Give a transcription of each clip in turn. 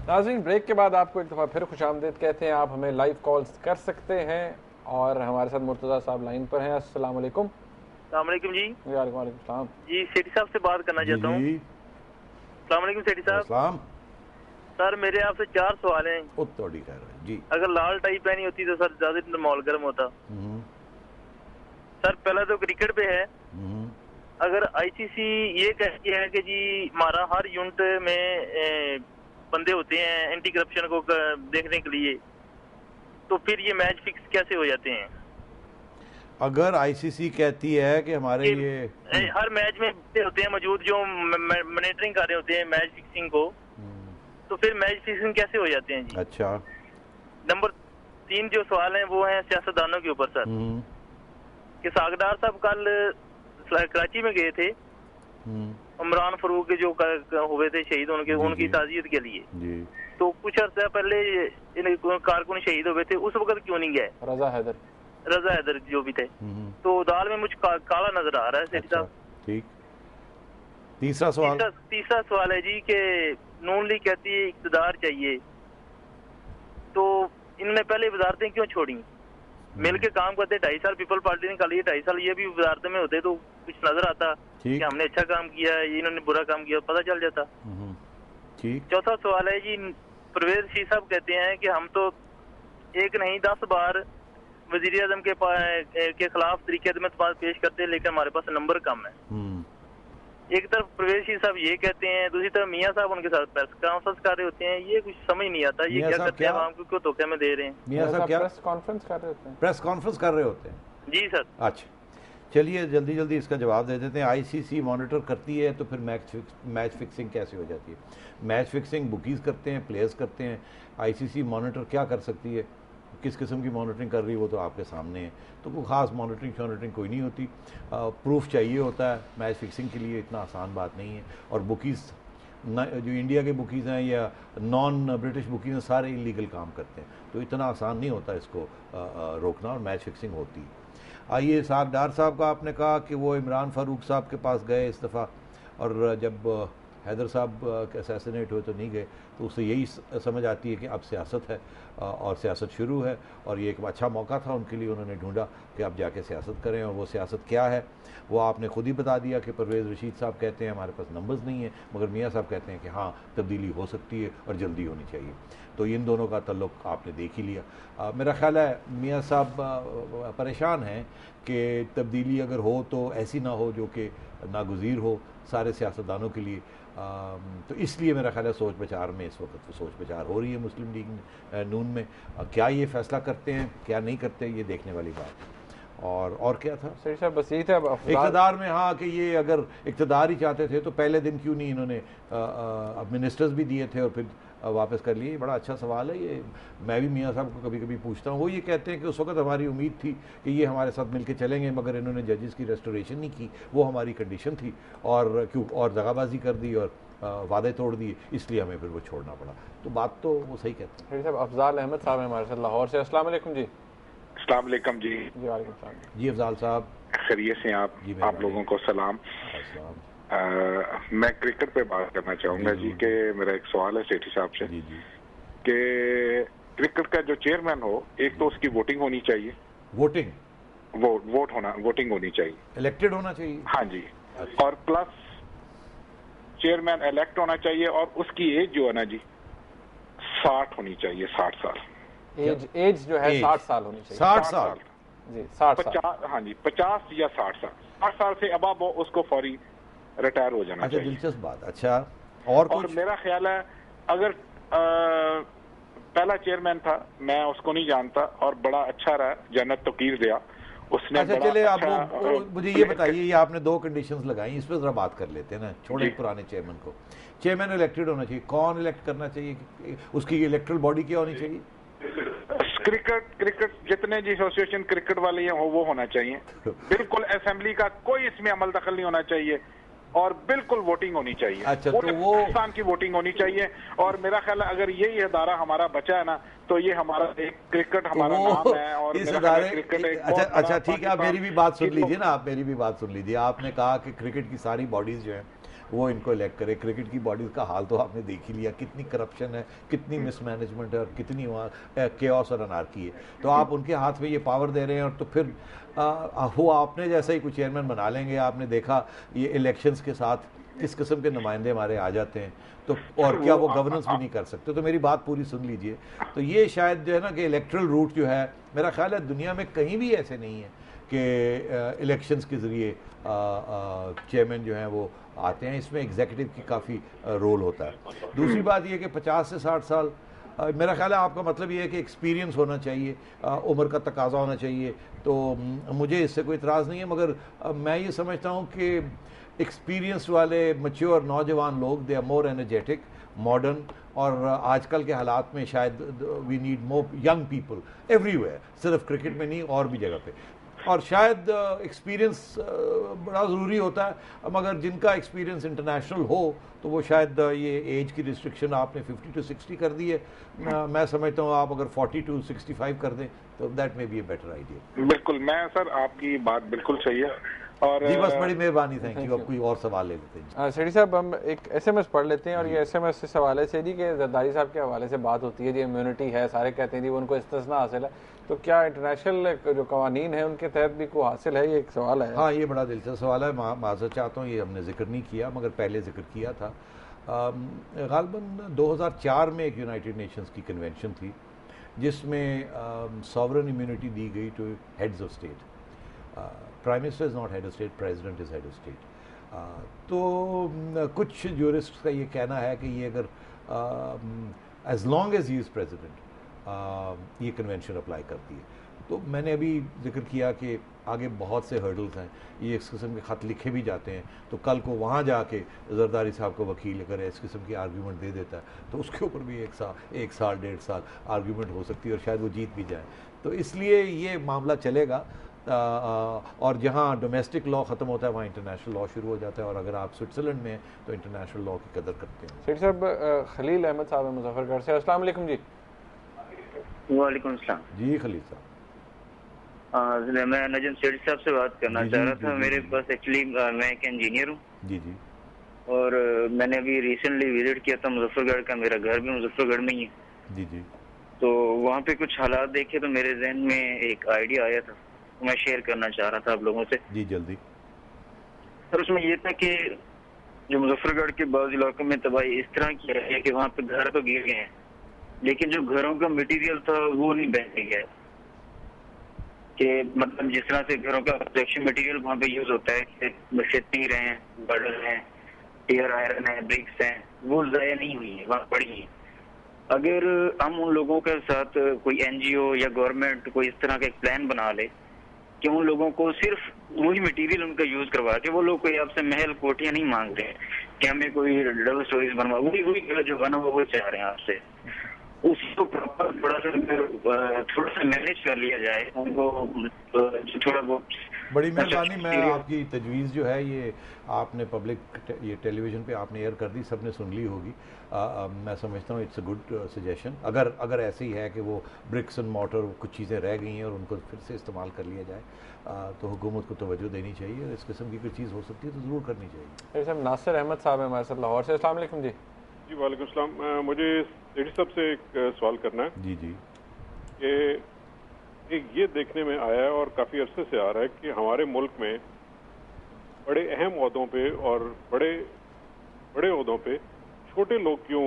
नाज़रीन, ब्रेक के बाद आपको एक दफ़ा फिर खुशामदीद कहते हैं। आप हमें लाइव कॉल्स कर सकते हैं और हमारे साथ मुर्तज़ा साहब लाइन पर हैं। अस्सलाम वालेकुम। अस्सलाम वालेकुम जी। वालेकुम सलाम जी, सेठी साहब से बात करना चाहता हूँ। अस्सलाम वालेकुम सेठी साहब। सर मेरे आपसे 4 सवाल हैं। जी। अगर लाल टाई पहनी होती तो सर ज्यादा माहौल गर्म होता। सर पहला तो क्रिकेट पे है। अगर आईसीसी ये कहती है कि जी हमारा हर यूनिट में बंदे होते हैं एंटी करप्शन को देखने के लिए, तो फिर ये मैच फिक्स कैसे हो जाते हैं? अगर आईसीसी कहती है कि हमारे ये हर मैच में होते हैं मौजूद जो मॉनिटरिंग कर रहे होते हैं मैच फिक्सिंग को, तो फिर मैच फिक्सिंग कैसे हो जाते हैं जी? अच्छा। नंबर 3 जो सवाल हैं वो हैं सियासतदानों के ऊपर सर। कि सागदार साहब कल कराची में गए थे इमरान फारूक के जो हुए थे शहीद, उनकी ताज़ियत के लिए जी। तो कुछ अर्सा पहले कारकुन शहीद हुए थे, उस वक्त क्यों नहीं गए? रजा हैदर जो भी थे। तो दाल में मुझे काला नजर आ रहा है सेठी साहब। ठीक। तीसरा सवाल है जी कि नून लीग कहती है इक़्तिदार चाहिए, तो इन्होंने पहले वजारतें क्यों छोड़ी? मिल के काम करते 2.5 साल पीपल पार्टी ने कर लिए, 2.5 साल ये भी वजारतें में होते तो कुछ नजर आता कि हमने अच्छा काम किया है, इन्होंने बुरा काम किया, पता चल जाता। ठीक। चौथा सवाल है जी, परवेज शी साहब कहते हैं कि हम तो एक नहीं 10 बार वजीर आजम के खिलाफ तरीके पेश करते हैं, लेकिन हमारे पास नंबर कम है। एक तरफ परवेज शी साहब ये कहते हैं, दूसरी तरफ मियाँ साहब उनके साथ प्रेस कॉन्फ्रेंस कर रहे होते हैं। ये कुछ समझ नहीं आता, ये क्या करते हैं, आवाम को क्यों धोखे में दे रहे हैं? मियाँ साहब क्या प्रेस कॉन्फ्रेंस कर रहे होते हैं? प्रेस कॉन्फ्रेंस कर रहे होते हैं जी सर। अच्छा, चलिए जल्दी जल्दी इसका जवाब दे देते हैं। आईसीसी मॉनिटर करती है तो फिर मैच फिक्सिंग कैसे हो जाती है? मैच फिक्सिंग बुकीज़ करते हैं, प्लेयर्स करते हैं। आईसीसी मॉनिटर क्या कर सकती है, किस किस्म की मॉनिटरिंग कर रही है वो तो आपके सामने है। तो कोई ख़ास मॉनिटरिंग कोई नहीं होती। प्रूफ चाहिए होता है मैच फिक्सिंग के लिए, इतना आसान बात नहीं है। और बुकीज़ जो इंडिया के बुकीज़ हैं या नॉन ब्रिटिश बुकीज़ हैं, सारे इलीगल काम करते हैं, तो इतना आसान नहीं होता इसको रोकना, और मैच फिक्सिंग होती है। आइए, सागदार साहब का आपने कहा कि वो इमरान फारूक साहब के पास गए इस दफ़ा, और जब हैदर साहब असैसिनेट हुए तो नहीं गए, तो उससे यही समझ आती है कि अब सियासत है और सियासत शुरू है, और ये एक अच्छा मौका था उनके लिए, उन्होंने ढूंढा कि अब जाके सियासत करें। और वो सियासत क्या है वो आपने खुद ही बता दिया कि परवेज़ रशीद साहब कहते हैं हमारे पास नंबर्स नहीं है, मगर मियाँ साहब कहते हैं कि हाँ तब्दीली हो सकती है और जल्दी होनी चाहिए। तो इन दोनों का तल्लुक़ आपने देख ही लिया। मेरा ख्याल है मियाँ साहब परेशान हैं कि तब्दीली अगर हो तो ऐसी ना हो जो कि नागुज़ीर हो सारे सियासतदानों के लिए। तो इसलिए मेरा ख्याल है सोच विचार में इस वक्त सोच विचार हो रही है मुस्लिम लीग नून में। क्या ये फैसला करते हैं क्या नहीं करते, ये देखने वाली बात है। और क्या था सही साहब? बस यही था इक़्तिदार में। हाँ, कि ये अगर इक़्तिदार ही चाहते थे तो पहले दिन क्यों नहीं इन्होंने अब मिनिस्टर्स भी दिए थे और फिर वापस कर लिए? बड़ा अच्छा सवाल है ये, मैं भी मियाँ साहब को कभी कभी पूछता हूँ। वो ये कहते हैं कि उस वक्त हमारी उम्मीद थी कि ये हमारे साथ मिलके चलेंगे, मगर इन्होंने जजेस की रेस्टोरेशन नहीं की, वो हमारी कंडीशन थी, और क्यों और दगाबाजी कर दी और वादे तोड़ दिए, इसलिए हमें फिर वो छोड़ना पड़ा। तो बात तो वो सही कहते हैं। साहब अफजाल अहमद साहब हमारे साथ लाहौर से। अस्सलाम वालेकुम जी। अस्सलाम वालेकुम जी। जी वालेकुम सलाम जी। अफजाल साहब खैरियत से? आप लोगों को सलाम। मैं क्रिकेट पे बात करना चाहूँगा जी कि मेरा एक सवाल है सेठी साहब से कि क्रिकेट का जो चेयरमैन हो, एक तो उसकी वोटिंग होनी चाहिए, वोटिंग होनी चाहिए, इलेक्टेड होना चाहिए। हाँ जी। और प्लस चेयरमैन इलेक्ट होना चाहिए, और उसकी एज जो है ना जी 60 होनी चाहिए, 60 साल एज जो है 60 साल होनी चाहिए। 60 साल जी, 60 साल। हाँ जी, 50 या 60 साल। 60 साल से अब वो उसको फौरी रिटायर हो जाना चाहिए। दिलचस्प बात। अच्छा, और मेरा ख्याल है अगर पहला चेयरमैन था, मैं उसको नहीं जानता, और बड़ा अच्छा रहा, जन्नत तकीर दिया उसने। अच्छा, चले आप मुझे ये बताइए, ये आपने 2 कंडीशंस लगाई, इस पर जरा बात कर लेते हैं ना। छोड़े पुराने चेयरमैन को। चेयरमैन इलेक्टेड होना चाहिए, कौन इलेक्ट करना चाहिए, उसकी इलेक्टरल बॉडी क्या होनी चाहिए? क्रिकेट जितने जी एसोसिएशन क्रिकेट वाले हैं वो होना चाहिए। बिल्कुल असेंबली का कोई इसमें अमल दखल नहीं होना चाहिए। और बिल्कुल वोटिंग होनी चाहिए। अच्छा, तो वो पाकिस्तान की वोटिंग होनी चाहिए। और मेरा ख्याल है अगर यही अदारा हमारा बचा है ना, तो ये हमारा एक क्रिकेट हमारा नाम है। और इस मेरा ख्याल है अदारे क्रिकेट एक अच्छा बहुत बड़ा अच्छा ठीक है, आप मेरी भी बात सुन पाकिस्तान लीजिए ना, आप मेरी भी बात सुन लीजिए। आपने कहा कि क्रिकेट की सारी बॉडीज जो हैं वो इनको इलेक्ट करे। क्रिकेट की बॉडीज का हाल तो आपने देख ही लिया, कितनी करप्शन है, कितनी मिसमैनेजमेंट है और कितनी वहाँ केओस और अनार्की है। तो आप उनके हाथ में ये पावर दे रहे हैं और तो फिर वो आपने जैसा ही कुछ चेयरमैन बना लेंगे। आपने देखा ये इलेक्शंस के साथ किस किस्म के नुमाइंदे हमारे आ जाते हैं, तो और क्या वो गवर्नेंस भी नहीं कर सकते। तो मेरी बात पूरी सुन लीजिए। तो ये शायद जो है ना कि इलेक्ट्रल रूट जो है, मेरा ख्याल है दुनिया में कहीं भी ऐसे नहीं है कि इलेक्शंस के ज़रिए चेयरमैन जो हैं वो आते हैं। इसमें एग्जीक्यूटिव की काफ़ी रोल होता है। दूसरी बात ये कि 50 से 60 साल, मेरा ख्याल है आपका मतलब ये है कि एक्सपीरियंस होना चाहिए, उम्र का तकाजा होना चाहिए। तो मुझे इससे कोई इतराज़ नहीं है, मगर मैं ये समझता हूँ कि एक्सपीरियंस वाले मैच्योर नौजवान लोग, they are more energetic, modern, और आजकल के हालात में शायद we need more young people everywhere, सिर्फ क्रिकेट में नहीं और भी जगह पे। और शायद एक्सपीरियंस बड़ा ज़रूरी होता है, मगर जिनका एक्सपीरियंस इंटरनेशनल हो तो वो शायद ये एज की रिस्ट्रिक्शन आपने 50 to 60 कर दी है। मैं समझता हूँ आप अगर 40 to 65 कर दें तो that may be a better idea. बिल्कुल, मैं सर आपकी बात बिल्कुल सही है। और जी बस बड़ी मेहरबानी, थैंक यू। अब कोई और सवाल ले लेते हैं। सेठी साहब, हम एक एसएमएस पढ़ लेते हैं, और ये एसएमएस इस हवाले से जी कि जरदारी साहब के हवाले से बात होती है जी, इम्यूनिटी है, सारे कहते हैं जी उनको इस्तिस्ना हासिल है, तो क्या इंटरनेशनल जो कवानीन है उनके तहत भी को हासिल है? ये एक सवाल है। हाँ, ये बड़ा दिलचस्प सवाल है। माजरत चाहता हूँ, ये हमने जिक्र नहीं किया मगर पहले जिक्र किया था। गालबन 2004 में एक यूनाइटेड नेशंस की कन्वेंशन थी जिसमें सॉवरन इम्यूनिटी दी गई two heads of state. Prime minister is not head of state, president is head of state. तो कुछ ज्यूरिस्ट का ये कहना है कि ये अगर as long as he is president ये कन्वेंशन अप्लाई करती है। तो मैंने अभी जिक्र किया कि आगे बहुत से हर्डल्स हैं, ये इस किस्म के ख़त लिखे भी जाते हैं। तो कल को वहाँ जाके जरदारी साहब को वकील अगर इस किस्म की आर्ग्यूमेंट दे देता है तो उसके ऊपर भी एक साल 1.5 साल आर्ग्यूमेंट हो सकती है और शायद वो जीत भी जाए। तो इसलिए ये मामला चलेगा। और जहाँ डोमेस्टिक लॉ ख़त्म होता है वहाँ इंटरनेशनल लॉ शुरू हो जाता है, और अगर आप स्विट्ज़रलैंड में हैं तो इंटरनेशनल लॉ की कदर करते हैं। सेठ साहब, खलील अहमद साहब है मुजफ्फरगढ़ से। अस्सलाम वालेकुम जी। वालेकुम सलाम जी खलील साहब, मैं नजम सेठ साहब से बात करना चाह रहा था। मेरे पास एक्चुअली मैं एक इंजीनियर हूँ जी जी, और मैंने अभी रिसेंटली विजिट किया था मुजफ्फरगढ़ का। मेरा घर भी मुजफ्फरगढ़ में ही है जी जी। तो वहाँ पे कुछ हालात देखे तो मेरे जहन में एक आइडिया आया था, मैं शेयर करना चाह रहा था आप लोगों से। जी जल्दी। सर, उसमें ये था कि जो मुजफ्फरगढ़ के बाज़ इलाकों में तबाही इस तरह की रही है कि वहाँ पे घर तो गिर गए हैं, लेकिन जो घरों का मटेरियल था वो नहीं बहने गया। कि मतलब जिस तरह से घरों का प्रोटेक्शन मटेरियल वहाँ पे यूज होता है, जैसे तीर हैं, बर्डर हैं, टीयर आयरन है, ब्रिक्स हैं, वो ज़ाया नहीं हुई है, वहाँ पड़ी है। अगर हम उन लोगों के साथ कोई एनजीओ या गवर्नमेंट कोई इस तरह का एक प्लान बना ले कि उन लोगों को सिर्फ वही मटेरियल उनका यूज करवा के, वो लोग कोई आपसे महल कोठियां नहीं मांग रहे कि हमें कोई डबल स्टोरीज बनवा, वही जो बना वो चाह रहे हैं आपसे, उसको प्रॉपर थोड़ा सा मैनेज कर लिया जाए उनको, थोड़ा बहुत। बड़ी मेहरबानी। मैं आपकी तजवीज़ जो है ये आपने पब्लिक ये टेलीविज़न पे आपने एयर कर दी, सबने सुन ली होगी। मैं समझता हूँ इट्स अ गुड सजेशन। अगर ऐसे ही है कि वो ब्रिक्स एंड मोटर कुछ चीज़ें रह गई हैं और उनको फिर से इस्तेमाल कर लिया जाए, तो हुकूमत को तवज्जो देनी चाहिए। इस किस्म की कोई चीज़ हो सकती है तो ज़रूर करनी चाहिए। साहब, नासिर अहमद साहब है हमारे साथ लाहौर से। अस्सलाम वालेकुम जी। जी वालेकुम सलाम। मुझे सेठी साहब से एक सवाल करना है जी जी। कि ये देखने में आया है और काफ़ी अरसे से आ रहा है कि हमारे मुल्क में बड़े अहम ओहदों पे और बड़े ओहदों पे छोटे लोग क्यों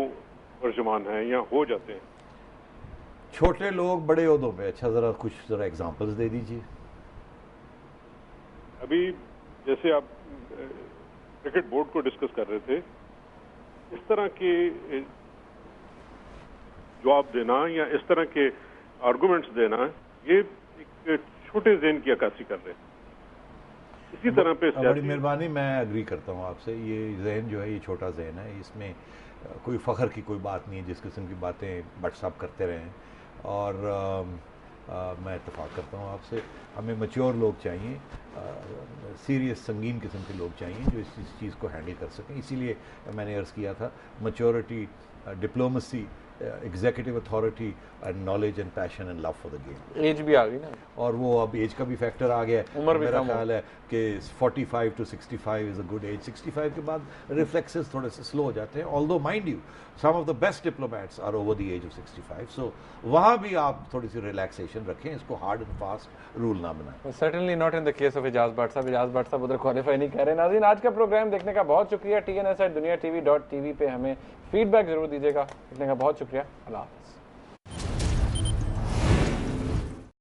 तर्जुमान हैं या हो जाते हैं? छोटे लोग बड़े ओहदों पे, अच्छा ज़रा एग्जांपल्स दे दीजिए। अभी जैसे आप क्रिकेट बोर्ड को डिस्कस कर रहे थे, इस तरह के जवाब देना या इस तरह के आर्गुमेंट्स देना, ये एक छोटे ज़हन की अक्कासी कर रहे हैं। इसी तरह पे बड़ी मेहरबानी, मैं एग्री करता हूँ आपसे। ये जहन जो है ये छोटा जहन है, इसमें कोई फ़ख्र की कोई बात नहीं है जिस किस्म की बातें बट साहब करते रहें। और मैं इत्तेफाक करता हूँ आपसे। हमें मैच्योर लोग चाहिए, सीरियस संगीन किस्म के लोग चाहिए जो इस चीज़ को हैंडल कर सकें। इसीलिए मैंने अर्ज़ किया था maturity, diplomacy, executive authority and knowledge and passion and love for the game. Age भी आ गई ना, और वो अब एज का भी फैक्टर आ गया है। उम्र भी मेरा कम हो। ख्याल है कि 45 to 65 is a good age. 65 के बाद रिफ्लेक्सेस थोड़े से स्लो हो जाते हैं, although mind you some of the best diplomats are over the age of 65, so वहाँ भी आप थोड़ी सी रिलैक्सेशन रखें, इसको हार्ड एंड फास्ट रूल ना बनाएं। Certainly not in the case of Ejaz Bhatt साहब। एजाज भट्ट साहब उधर क्वालिफाई नहीं कर रहे। नाज़रीन, आज का प्रोग्राम देखने का बहुत शुक्रिया। TNS@duniatv.tv पे हमें फीडबैक जरूर दीजिएगा। देखने का बहुत शुक्रिया। अल्लाह हाफ़िज़।